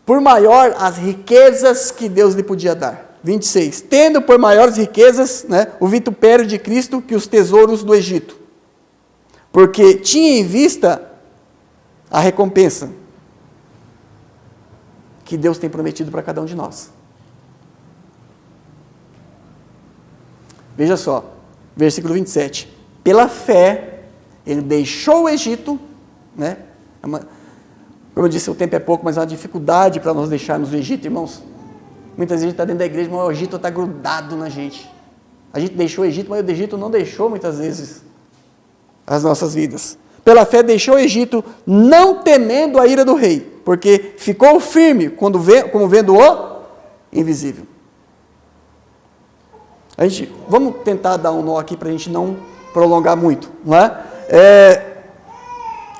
por maior as riquezas que Deus lhe podia dar. 26. Tendo por maiores riquezas, o vitupério de Cristo que os tesouros do Egito. Porque tinha em vista a recompensa que Deus tem prometido para cada um de nós. Veja só, versículo 27. Pela fé, ele deixou o Egito, como eu disse, o tempo é pouco, mas é uma dificuldade para nós deixarmos o Egito, irmãos. Muitas vezes a gente está dentro da igreja, mas o Egito está grudado na gente. A gente deixou o Egito, mas o Egito não deixou muitas vezes as nossas vidas. Pela fé deixou o Egito, não temendo a ira do rei, porque ficou firme como vendo o invisível. Vamos tentar dar um nó aqui para a gente não prolongar muito, não é?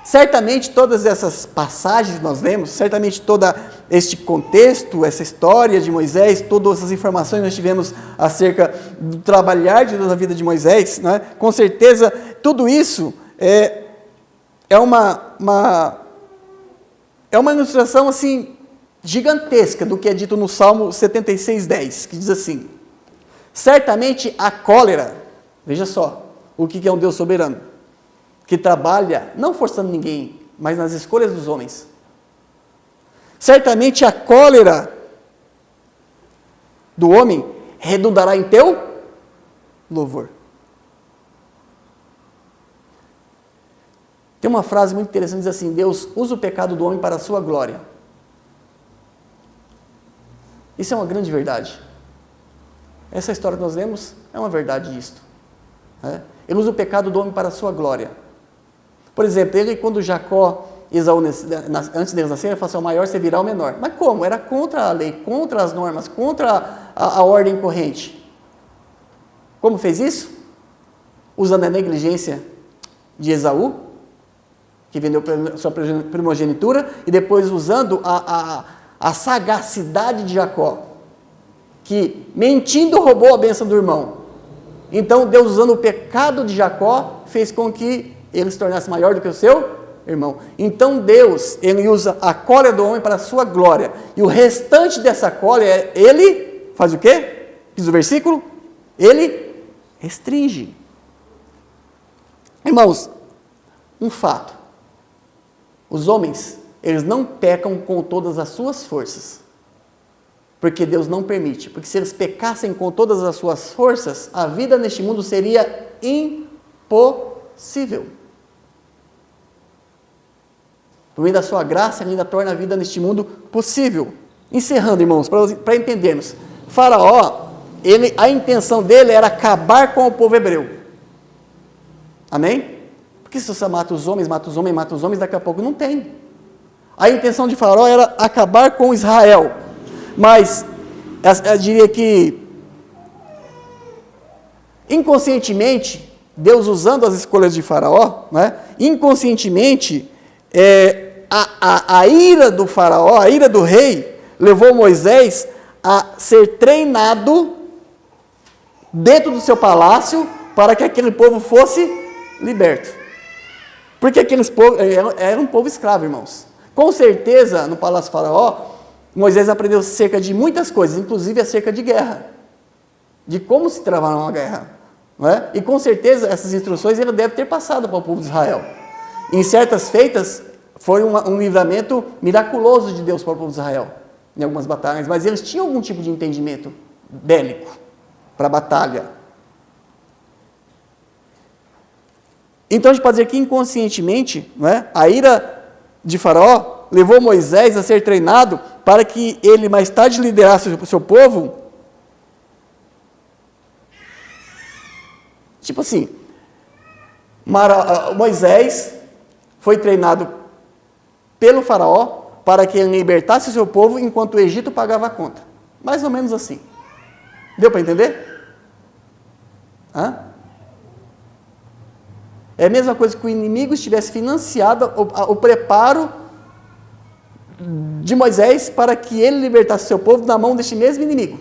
Certamente todas essas passagens que nós vemos, certamente todo este contexto, essa história de Moisés, todas essas informações que nós tivemos acerca do trabalhar de Deus na vida de Moisés, não é? Com certeza tudo isso é uma ilustração assim gigantesca do que é dito no Salmo 76:10, que diz assim: certamente a cólera, veja só, o que é um Deus soberano, que trabalha, não forçando ninguém, mas nas escolhas dos homens. Certamente a cólera do homem redundará em teu louvor. Tem uma frase muito interessante, diz assim: Deus usa o pecado do homem para a sua glória. Isso é uma grande verdade. Essa história que nós lemos é uma verdade isto. Ele usa o pecado do homem para a sua glória. Por exemplo, quando Jacó, Esaú, antes deles nascerem, ele fala assim: o maior servirá ao menor. Mas como? Era contra a lei, contra as normas, contra a ordem corrente. Como fez isso? Usando a negligência de Esaú, que vendeu sua primogenitura, e depois usando a sagacidade de Jacó, que mentindo roubou a bênção do irmão. Então Deus, usando o pecado de Jacó, fez com que ele se tornasse maior do que o seu irmão. Então Deus, ele usa a cólera do homem para a sua glória. E o restante dessa cólera, ele faz o quê? Diz o versículo? Ele restringe. Irmãos, um fato. Os homens, eles não pecam com todas as suas forças. Porque Deus não permite. Porque se eles pecassem com todas as suas forças, a vida neste mundo seria impossível. Por meio da sua graça, ele ainda torna a vida neste mundo possível. Encerrando, irmãos, para entendermos. Faraó, a intenção dele era acabar com o povo hebreu. Amém? Porque se você mata os homens, daqui a pouco não tem. A intenção de Faraó era acabar com Israel. Mas, eu diria que, inconscientemente, Deus usando as escolhas de Faraó, né, inconscientemente, a ira do Faraó, a ira do rei, levou Moisés a ser treinado dentro do seu palácio para que aquele povo fosse liberto. Porque aqueles povos era um povo escravo, irmãos. Com certeza, no palácio de Faraó, Moisés aprendeu acerca de muitas coisas, inclusive acerca de guerra, de como se travar uma guerra. Não é? E com certeza, essas instruções ele deve ter passado para o povo de Israel. Em certas feitas, foi um livramento miraculoso de Deus para o povo de Israel, em algumas batalhas, mas eles tinham algum tipo de entendimento bélico para a batalha. Então a gente pode dizer que inconscientemente, não é, a ira de Faraó levou Moisés a ser treinado para que ele mais tarde liderasse o seu povo. Tipo assim, Moisés foi treinado pelo Faraó para que ele libertasse o seu povo enquanto o Egito pagava a conta. Mais ou menos assim. Deu para entender? Hã? É a mesma coisa que o inimigo estivesse financiado o preparo de Moisés para que ele libertasse seu povo da mão deste mesmo inimigo.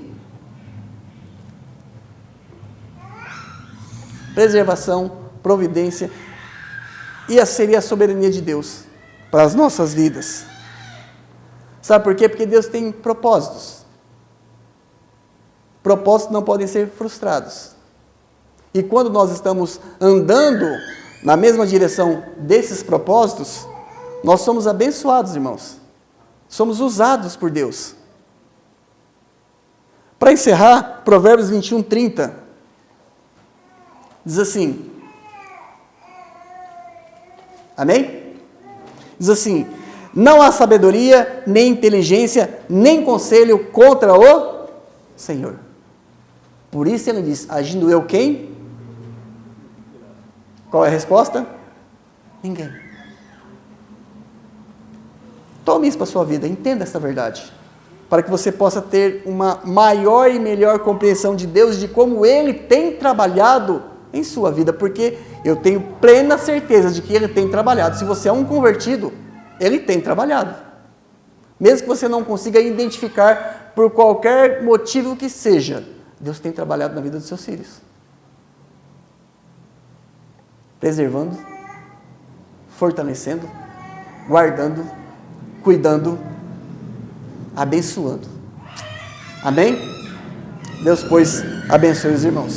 Preservação, providência, e seria a soberania de Deus para as nossas vidas. Sabe por quê? Porque Deus tem propósitos. Propósitos não podem ser frustrados. E quando nós estamos andando na mesma direção desses propósitos, nós somos abençoados, irmãos. Somos usados por Deus. Para encerrar, Provérbios 21:30 diz assim, amém? Diz assim, não há sabedoria, nem inteligência, nem conselho contra o Senhor. Por isso ele diz, agindo eu quem? Qual é a resposta? Ninguém. Tome isso para a sua vida, entenda essa verdade, para que você possa ter uma maior e melhor compreensão de Deus, de como Ele tem trabalhado em sua vida, porque eu tenho plena certeza de que Ele tem trabalhado. Se você é um convertido, Ele tem trabalhado. Mesmo que você não consiga identificar por qualquer motivo que seja, Deus tem trabalhado na vida dos seus filhos. Preservando, fortalecendo, guardando, cuidando, abençoando. Amém? Deus, pois, abençoe os irmãos.